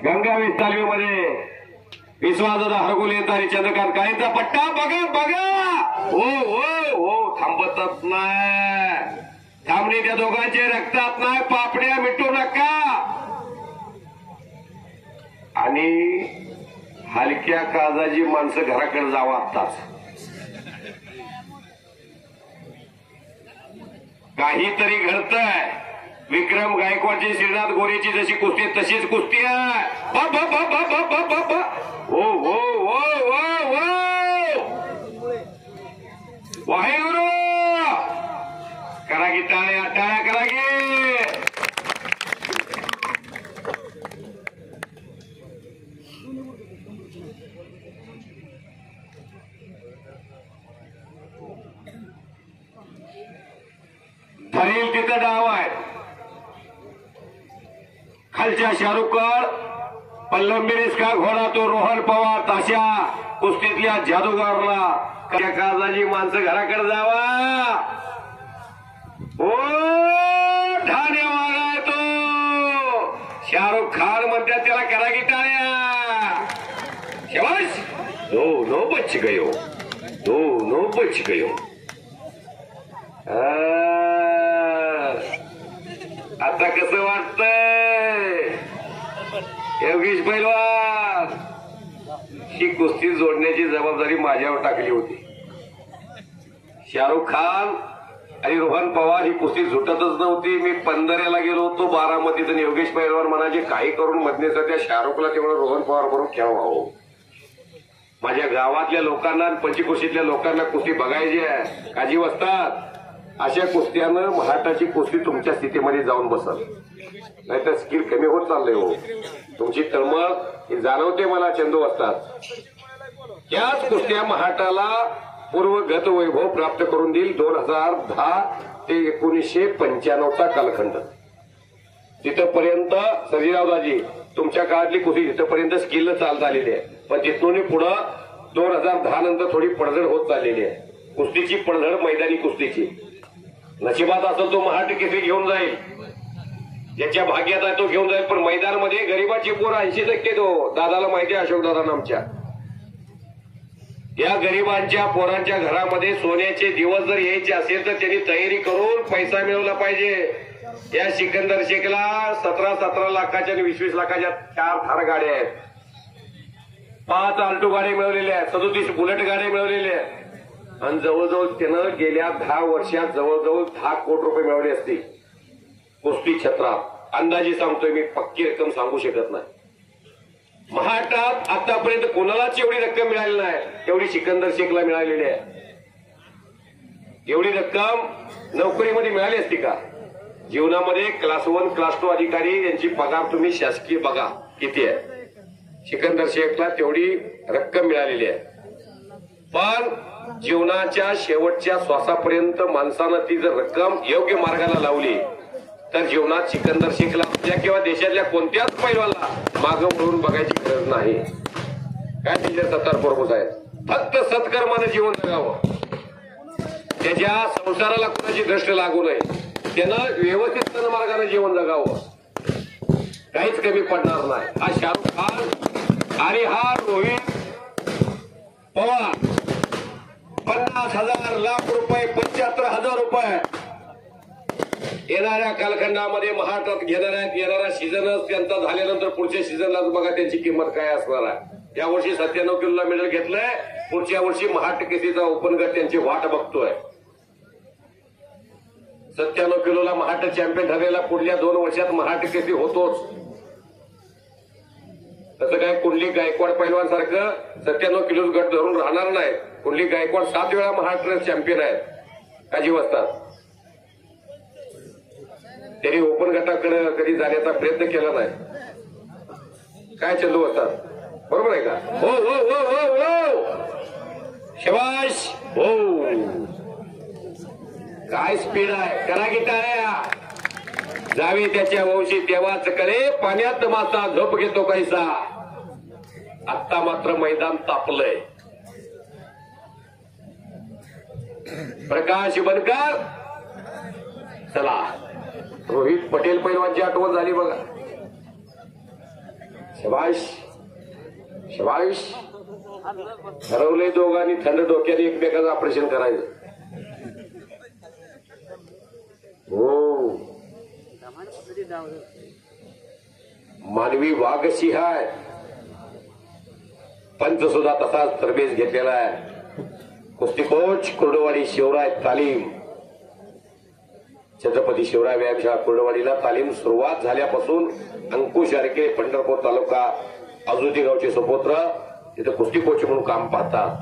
गंगा तालमीमध्ये विश्वासदादा हरगुले तारी चंद्रकांत काळेंचा पट्टा बघा बघा. हो हो हो थांबतच नाही. थांबणे त्या दोघांचे रक्तात नाही. पापड्या मिटू नका. आणि हलक्या काळजाची माणसं घराकडे जावं आत्ताच. काहीतरी घडतंय. विक्रम गायकवाडची श्रीनाथ गोरेची जशी कुस्ती तशीच कुस्ती आहे. हो हो हो हो हो वाहेगुरु करा की टाळ्या टाळ्या करा की. धरेल तिथं डाव आहे. खालच्या शाहरुखकर पल्लंबिरीस का घोडा तो रोहन पवार ताशा कुस्तीतल्या जादूगारला त्या काळजाची माणसं घराकडे जावा. हो ठाणे वागाय तो शाहरुख खान म्हणतात त्याला करा की टाळ्या. शाबाश. दोनों बच गयो. दोनों बच गयो. आता कसं वाटतंय योगेश पैलवान. ही कुस्ती जोडण्याची जबाबदारी माझ्यावर टाकली होती. शाहरुख खान आणि रोहन पवार ही कुस्ती झुटतच नव्हती. मी पंधऱ्याला गेलो होतो बारामतीत आणि योगेश पैलवान म्हणाले काही करून मधनेच त्या शाहरुखला तेवढं रोहन पवार बरोबर खेळावं. माझ्या गावातल्या लोकांना आणि पंचकुशीतल्या लोकांना कुस्ती बघायची आहे. काजी वस्तात अशा कुस्त्यानं महाराष्ट्राची कुस्ती तुमच्या स्थितीमध्ये जाऊन बसल. नाहीतर स्किल कमी होत चाललंय. हो तुमची तळमळ जाणवते मला चंदू असतात. त्याच कुस्त्या महाराष्ट्राला पूर्वगत वैभव प्राप्त करून देईल. 2010 ते 1995चा कालखंड. तिथपर्यंत सर्जीरावदाजी तुमच्या काळातली कुस्ती तिथपर्यंत स्किल चालत आलेली आहे. पण तिथून पुढं 2010 नंतर थोडी पडझड होत चाललेली आहे. कुस्तीची पडझड मैदानी कुस्तीची. नशिबात असेल तो महाराष्ट्र केसरी घेऊन जाईल. ज्याच्या भाग्यात आहे तो घेऊन जाईल. पण मैदानामध्ये गरीबाची पोर 80% तो दादाला माहिती आहे. अशोकदादा आमच्या या गरिबांच्या पोरांच्या घरामध्ये सोन्याचे दिवस जर यायचे असेल तर त्यांनी तयारी करून पैसा मिळवला पाहिजे. या सिकंदर शेखला 17 लाखाच्या आणि 20 लाखाच्या 4 थार गाड्या आहेत. 5 आल्टो गाड्या मिळवलेल्या आहेत. 37 बुलेट गाड्या मिळवलेल्या आहेत. आणि जवळजवळ त्यानं गेल्या 10 वर्षात जवळजवळ 10 कोटी रुपये मिळवले असतील कुस्ती क्षेत्रात. अंदाजे सांगतोय मी, पक्की रक्कम सांगू शकत नाही. महाराष्ट्रात आतापर्यंत कोणालाच एवढी रक्कम मिळाली नाही एवढी सिकंदर शेखला मिळालेली आहे. एवढी रक्कम नोकरीमध्ये मिळाली असती का? जीवनामध्ये क्लास 1 क्लास 2 अधिकारी यांची पगार तुम्ही शासकीय बघा किती आहे. सिकंदर शेखला तेवढी रक्कम मिळालेली आहे. पण जीवनाच्या शेवटच्या श्वासापर्यंत माणसानं ती जर रक्कम योग्य मार्गाला लावली तर जीवनात सिकंदर शेखला किंवा देशातल्या कोणत्याच पैलवानला मागं वळून बघायची गरज नाही. काय तिथे 70 पर्पज आहेत. फक्त सत्कर्मानं जीवन जगावं. त्याच्या संसाराला कोणाची दृष्ट लागू नये. त्यानं व्यवस्थित मार्गाने जीवन जगावं. काहीच कमी पडणार नाही. हा शाहरुख खान आणि हा रोहित पवार 50,000 लाख रुपये 75,000 रुपये येणाऱ्या कालखंडामध्ये महाराष्ट्रात घेणार आहेत. येणारा सीझनच त्यांचा झाल्यानंतर पुढच्या सीझनलाच बघा त्यांची किंमत काय असणार आहे. यावर्षी 97 किलोला मेडल घेतलंय. पुढच्या वर्षी महाराष्ट्र केसरीचा ओपन गट त्यांची वाट बघतोय. 97 किलोला महाराष्ट्र चॅम्पियन ठरलेला पुढल्या 2 वर्षात महाराष्ट्र केसरी होतोच. तसं काय कुंडली गायकवाड पैलवान सारखं 97 किलो गट धरून राहणार नाही. कुंडली गायकवाड 7 वेळा महाराष्ट्र चॅम्पियन आहेत. काजी वाजतात. त्यांनी ओपन गटाकडे कधी जाण्याचा प्रयत्न केला नाही. काय चंदू वाजतात बरोबर आहे का? हो हो हो हो हो शबाश. हो काय स्पीड आहे. करा की टाळ्या. जावी त्याच्या वंशी तेव्हाच कळे पाण्यात मासा झोप घेतो कैसा. आत्ता मात्र मैदान तापलंय. प्रकाश बनकर. चला रोहित पटेल पैलवानची आठवण झाली बघा. शबाश शबाश. ठरवलंय दोघांनी थंड डोक्याने एकमेकाचं ऑपरेशन करायचं. हो मानवी वाघ सिंह आहे. पंच सुद्धा तसाच तरबेज घेतलेला आहे. कुस्ती कोच कुर्डवाडी शिवराय तालीम. छत्रपती शिवराय व्यायामशाळा कुर्डवाडीला तालीम सुरुवात झाल्यापासून अंकुश आरके पंढरपूर तालुका आजुती गावचे सुपुत्र तिथे कुस्ती कोच म्हणून काम पाहतात.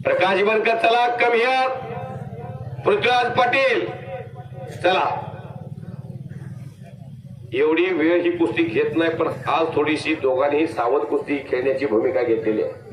प्रकाश बनकर चला कम हिअर. पृथ्वीराज पाटील चला. एवढी वेळ ही कुस्ती घेत नाही पण आज थोडीशी दोघांनीही सावध कुस्ती खेळण्याची भूमिका घेतलेली आहे.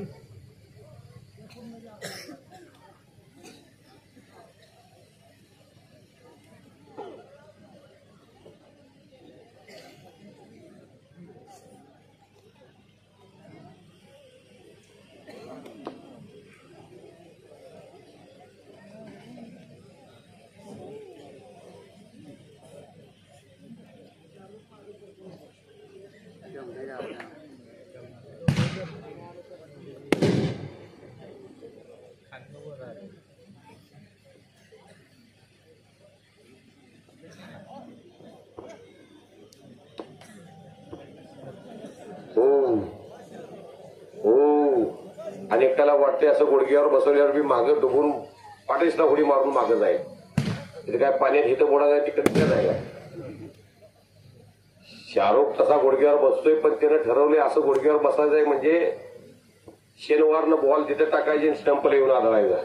आणि एकट्याला वाटते असं गुडघ्यावर बसवल्यावर मी मागं डुबून पाठीसला उडी मारून मागं जाईल. तिथे काय पाण्यात हिथं बोडा जाईल तिकडे जायला. शाहरुख तसा गुडघ्यावर बसतोय पण त्यानं ठरवले असं गुडघ्यावर बसायचं आहे म्हणजे शनिवारनं बॉल तिथे टाकायची आणि स्टंपला येऊन आदळायचा.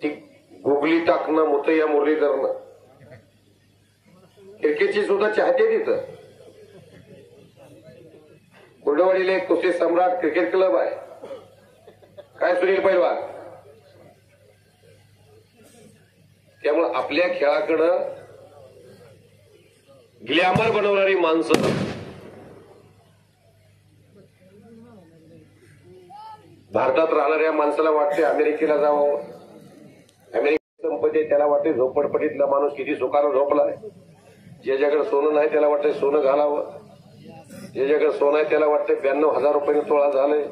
ती गुगली टाकणं मुतय्या मुरलीधरनं क्रिकेटची सुद्धा चाहते तिथं. कुर्डवाडीला एक कुस्ती सम्राट क्रिकेट क्लब आहे. काय सुनील पैलवान. त्यामुळे आपल्या खेळाकडं ग्लॅमर बनवणारी माणसं भारतात राहणाऱ्या माणसाला वाटते अमेरिकेला जावं. अमेरिकेची संपत्ती त्याला वाटते झोपडपट्टीतला माणूस किती सुखानं झोपलाय. ज्याच्याकडे सोनं नाही त्याला वाटतंय सोनं घालावं. ज्याच्याकडे सोनं आहे त्याला वाटतंय 92,000 रुपये तोळा झालंय.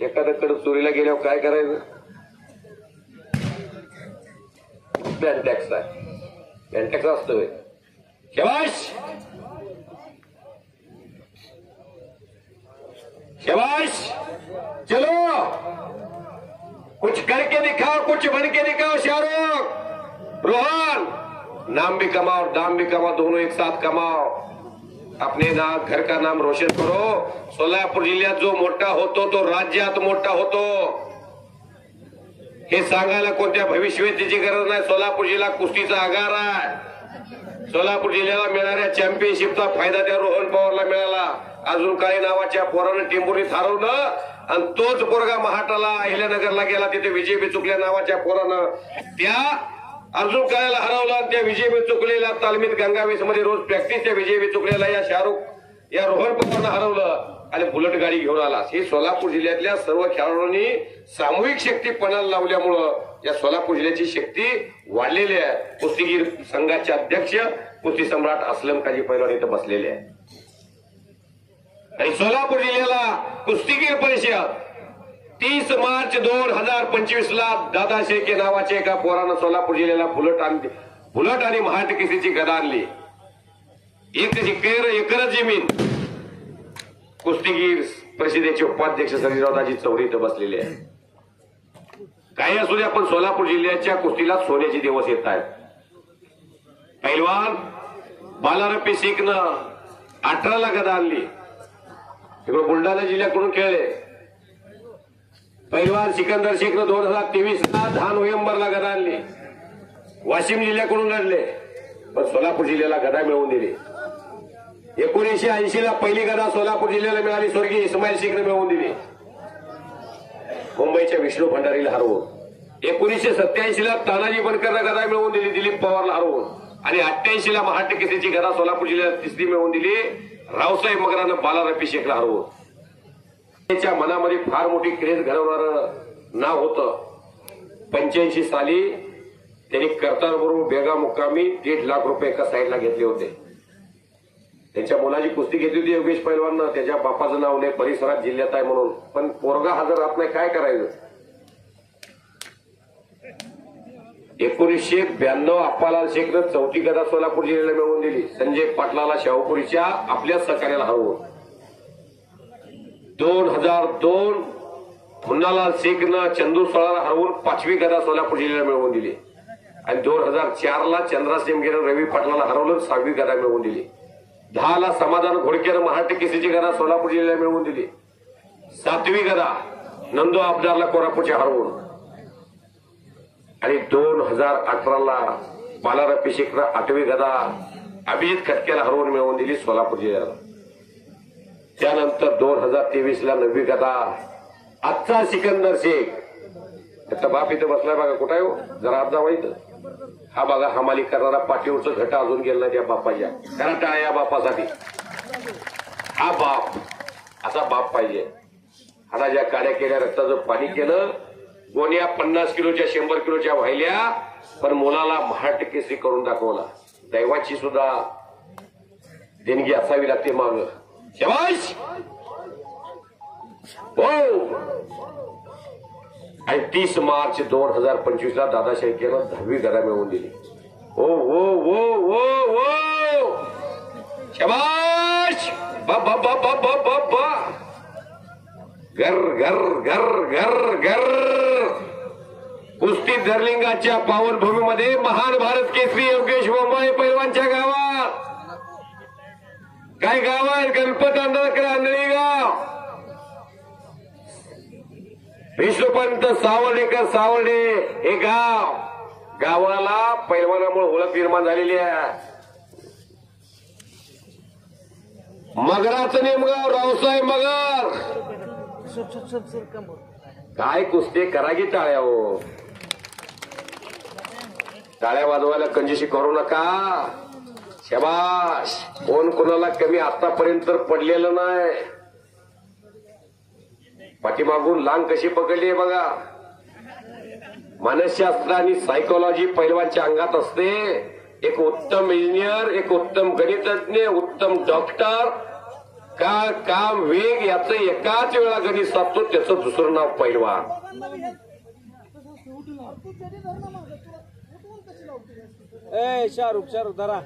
एखाद्याकडे चोरीला गेल्यावर काय करायचं. बँक टॅक्स आहे. बँक टॅक्स असतोय. शाबाश शाबाश. चलो कुछ करके दिखाओ कुछ बन के दिखाओ. शाहरुख रोहन नाम भी कमाओ दाम भी कमाओ दोनों एक साथ कमाओ. अपने घर का नाम रोशन करो. सोलापूर जिल्ह्यात जो मोठा होतो तो राज्यात मोठा होतो हे सांगायला कोणत्या भविष्यवेधीची गरज नाही. सोलापूर जिल्हा कुस्तीचा आगार आहे. सोलापूर जिल्ह्याला मिळणाऱ्या चॅम्पियनशिपचा फायदा त्या रोहन पवारला मिळाला. अजून काही नावाच्या पोरानं टिंबुरीत हरवलं आणि तोच पोरगा महाटाला अहिल्यानगरला गेला. तिथे विजय चुकल्या नावाच्या पोरानं त्या अर्जुन काळ्याला हरवला आणि त्या विजय चुकलेल्या तालमीत गंगावेश मध्ये रोज प्रॅक्टिस त्या विजय चुकलेला या शाहरुख या रोहन पवारनं हरवलं आणि बुलेट गाडी घेऊन आला. ही सोलापूर जिल्ह्यातल्या सर्व खेळाडूंनी सामूहिक शक्ती पणाला लावल्यामुळं या सोलापूर जिल्ह्याची शक्ती वाढलेली आहे. कुस्तीगीर संघाचे अध्यक्ष कुस्ती सम्राट असलम काजी पैलवान इथं बसलेले आहे. आणि सोलापूर जिल्ह्याला कुस्तीगीर परिषद 30 मार्च 2025 ला दादा शेळके नावाच्या एका पोरानं सोलापूर जिल्ह्याला बुलट आणि महाट केसरीची गदा आणली. एकरच जमीन. कुस्तीगीर परिषदेचे उपाध्यक्ष संजयरावदाजी चौरे इथं बसलेले आहे. काही असू द्या पण सोलापूर जिल्ह्याच्या कुस्तीला सोन्याचे दिवस येत आहेत. पैलवान बालारप्पी शेखनं 18 ला गदा आणली. इकडे बुलढाणा जिल्ह्याकडून खेळले. पैलवान सिकंदर शेखनं 2023 ला 10 नोव्हेंबरला गदा आणली. वाशिम जिल्ह्याकडून लढले पण सोलापूर जिल्ह्याला गदा मिळवून दिली. 1980 ला पहिली गदा सोलापूर जिल्ह्याला मिळाली. स्वर्गीय इस्माईल शेखनं मिळवून दिली. मुंबईच्या विष्णू भंडारीला हरवून. 1987 ला तानाजी बनकरला गदा मिळवून दिली दिलीप पवारला हरवून. आणि 88 ला महाट केसरीची गदा सोलापूर जिल्ह्यात तिसरी मिळवून दिली रावसाहेब मगरानं बालारप्पी शेखला हरवून. त्याच्या मनामध्ये फार मोठी क्रेज घडवणारं नाव होतं. 85 साली त्यांनी कर्तारबरोबर बेगा मुक्कामी 1.5 लाख रुपये एका साईडला घेतले होते. त्यांच्या मुलाची कुस्ती घेतली होती योगेश पैलवाननं. त्याच्या बापाचं नाव नाही परिसरात जिल्ह्यात आहे म्हणून, पण पोरगा हजर राहत नाही, काय करायचं. 1992 अप्पालाल शेखनं चौथी गदा सोलापूर जिल्ह्याला मिळवून दिली. संजय पाटलाला शाहूपुरीच्या आपल्याच सहकार्याला हरवून. 2002 मुन्नालाल शेखनं चंदू सोळाला हरवून 5वी गदा सोलापूर जिल्ह्याला मिळवून दिली. आणि 2004ला चंद्रा सेमगेनं रवी पाटलाला हरवलं 6वी गदा मिळवून दिली. 10ला समाधान घोडकेनं महाराष्ट्र केसरीची गदा सोलापूर जिल्ह्याला मिळवून दिली. 7वी गदा नंदू अब्दारला कोल्हापूरच्या हरवून. आणि 2018ला बालारपी शेखनं 8वी गदा अभिजित खटक्याला हरवून मिळवून दिली सोलापूर जिल्ह्याला. त्यानंतर 2023ला 9वी गदा आजचा सिकंदर शेख. त्याचा बाप इथं बसलाय बघा, कुठं आहे हो, जरा आज जावा इथं. हा बघा हमाली करणारा पाठीवरचं घट अजून गेलं नाही त्या बापाच्या. करा टाळ्या या बापासाठी. हा बाप असा बाप पाहिजे. आता ज्या काड्या केल्या, रक्ताचं पाणी केलं, गोण्या 50 किलोच्या 100 किलोच्या व्हायल्या, पण मुलाला महाराष्ट्र केसरी करून दाखवला. दैवाची सुद्धा देणगी असावी लागते माग. शाबाश हो. आणि 30 मार्च 2025ला दादासाहेब केलं 10वी गदा मिळवून दिली. ओ ओ ओ ओ ओ शाबाश. बा बा बा बा बा बा बा. घर घर घर घर घर. कुस्ती दरलिंगाच्या पावनभूमीमध्ये महान भारत केसरी योगेश बोंबाळे पैलवानच्या गावात. काय गाव आहे? गणपत आंधळी गाव. विष्णुपंत सावर्डेकर सावर्डे हे गाव. गावाला पैलवानामुळे ओळख निर्माण झालेली आहे. मगराचं नेमगाव रावसाहेब मगर. काय कुस्ती करा की टाळ्या हो. टाळ्या वाजवायला कंजूसी करू नका. शाबाश. कोण कोणाला कमी आतापर्यंत पडलेलं नाही. पाठीमागून लांग कशी पकडली बघा. मानसशास्त्र आणि सायकोलॉजी पैलवानच्या अंगात असते. एक उत्तम इंजिनियर, एक उत्तम गणितज्ञ, उत्तम डॉक्टर, काळ काम वेग याचं एकाच वेळा गणित साधतो, त्याचं दुसरं नाव पैलवान. शाहरुख धरा.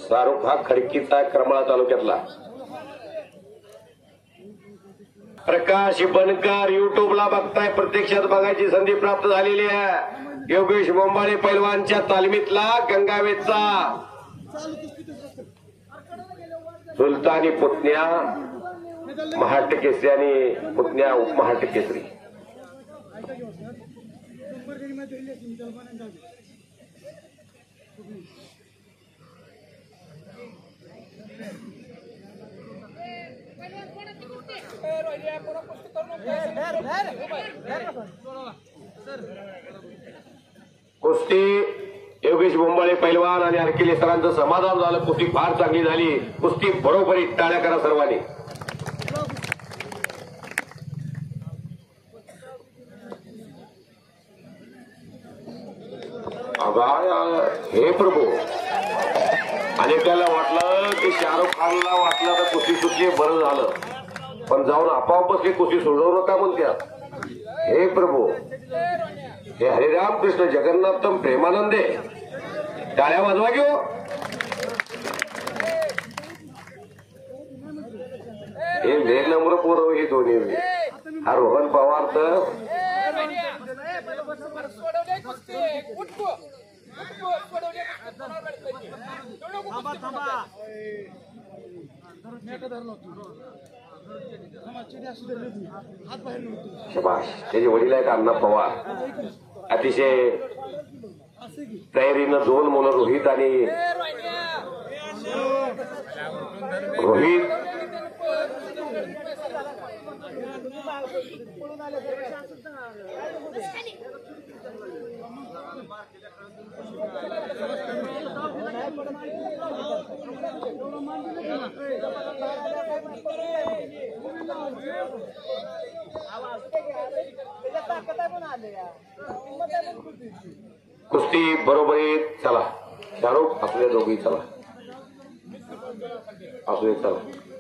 शाहरुख हा खडकीचा करमाळा तालुक्यातला. प्रकाश बनकर युट्यूबला बघताय, प्रत्यक्षात बघायची संधी प्राप्त झालेली आहे. योगेश बोंबाळे पैलवानच्या तालमीतला गंगावेतचा सुलतानी पुतण्या महाराष्ट्र केसरी आणि पुतण्या उपमहाराष्ट्र केसरी. कुस्ती योगेश बोंबाळे पैलवान आणि अर्किले सरांचं समाधान झालं. कुस्ती फार चांगली झाली. कुस्ती बरोबरी. टाळ्या करा सर्वांनी. हे प्रभू. अनेकाला वाटलं की शाहरुख खानला वाटलं तर कुस्ती सुटली बरं झालं, पण जाऊन आपोआप बसली कुस्ती सोडवू नका म्हणत्यात. हे प्रभू. हे हरिराम कृष्ण जगन्नाथम प्रेमानंदे. टाळ्या वाजवा घेऊ. हे वेग नंबर पोरं हे दोन्ही. हा रोहन पवार तर शबाश. त्याचे वडील आहेत अण्णा पवार. अतिशय तयारीनं 2 मुलं रोहित आणि रोहित कुस्ती बरोबरीत चला. शाहरुख असू दे, दोघी चला, असू दे चला.